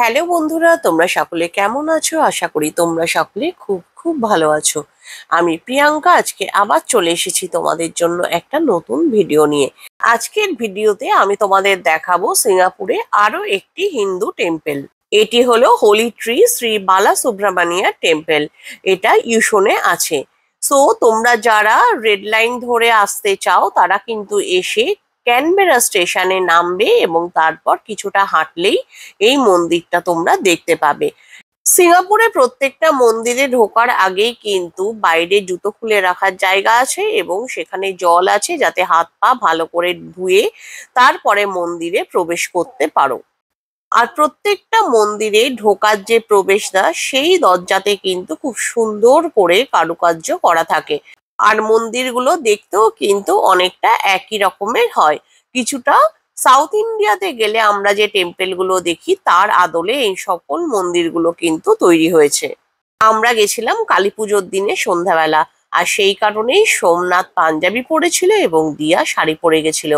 Hello বন্ধুরা, তোমরা সকলে কেমন আছো? আশা করি তোমরা সকলে খুব খুব ভালো আছো। আমি প্রিয়াঙ্কা আজকে আবার চলে এসেছি তোমাদের জন্য একটা নতুন ভিডিও নিয়ে। আজকের ভিডিওতে আমি তোমাদের দেখাবো সিঙ্গাপুরে আরো একটি হিন্দু টেম্পল। এটি হলো হোলি ট্রি শ্রী বালা সুব্রমণিয়া টেম্পল। এটা ইউশনে আছে। সো তোমরা যারা রেড লাইন ধরে আসতে চাও তারা কিন্তু এসে ক্যানবেরা স্টেশনে নামবে এবং তারপর কিছুটা হাঁটলেই এই মন্দিরটা তোমরা দেখতে পাবে। সিঙ্গাপুরে প্রত্যেকটা মন্দিরে ঢোকার আগেই কিন্তু বাইরে জুতো খুলে রাখার জায়গা আছে এবং সেখানে জল আছে যাতে হাত পা ভালো করে ধুয়ে তারপরে মন্দিরে প্রবেশ করতে পারো। আর প্রত্যেকটা মন্দিরে ঢোকার যে প্রবেশদ্বার সেই দরজাতে কিন্তু খুব সুন্দর করে কারুকার্য করা থাকে। আর মন্দিরগুলো দেখতেও কিন্তু অনেকটা একই রকমের হয়। কিছুটা সাউথ ইন্ডিয়াতে গেলে আমরা যে টেম্পল গুলো দেখি তার আদলে এই সকল মন্দিরগুলো কিন্তু তৈরি হয়েছে। আমরা গেছিলাম কালী পুজোর দিনে সন্ধ্যাবেলা। আর সেই কারণেই সোমনাথ পাঞ্জাবি পরেছিল এবং দিয়া শাড়ি পরে গেছিল।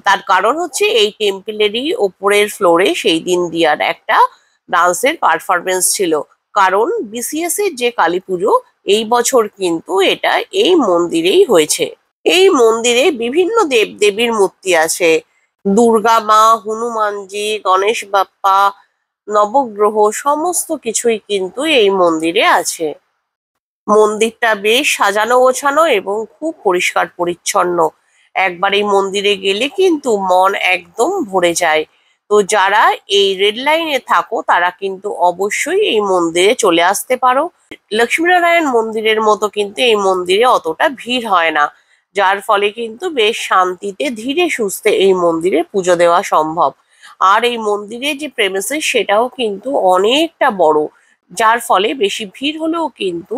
তার কারণ হচ্ছে এই টেম্পলেরই ওপরের ফ্লোরে সেই দিন দিয়ার একটা ডান্সের পারফরমেন্স ছিল। কারণ বিসিএস এর যে কালী পুজো এই বছর কিন্তু এটা এই মন্দিরেই হয়েছে। এই মন্দিরে বিভিন্ন দেবদেবীর মূর্তি আছে। দুর্গা মা, হনুমানজি, গণেশ বাপ্পা, নবগ্রহ সমস্ত কিছুই কিন্তু এই মন্দিরে আছে। মন্দিরটা বেশ সাজানো গোছানো এবং খুব পরিষ্কার পরিচ্ছন্ন। একবার এই মন্দিরে গেলে কিন্তু মন একদম ভরে যায়। তো যারা এই রেড লাইনে থাকো তারা কিন্তু অবশ্যই এই মন্দিরে চলে আসতে পারো। লক্ষ্মীনারায়ণ মন্দিরের মতো কিন্তু এই মন্দিরে অতটা ভিড় হয় না, যার ফলে কিন্তু বেশ শান্তিতে ধীরে সুস্থে এই মন্দিরে পুজো দেওয়া সম্ভব। আর এই মন্দিরে যে প্রেমিসেস সেটাও কিন্তু অনেকটা বড়, যার ফলে বেশি ভিড় হলেও কিন্তু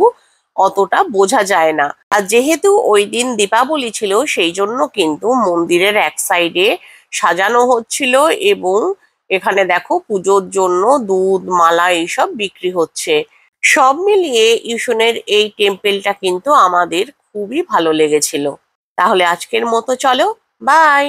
অতটা বোঝা যায় না। আর যেহেতু ওই দিন দীপাবলি ছিল সেই জন্য কিন্তু মন্দিরের এক সাইডে সাজানো হচ্ছিল এবং এখানে দেখো পুজোর জন্য দুধ মালা এইসব বিক্রি হচ্ছে। সব মিলিয়ে ইউশনের এই টেম্পলটা কিন্তু আমাদের খুবই ভালো লেগেছিল। তাহলে আজকের মতো চলো, বাই।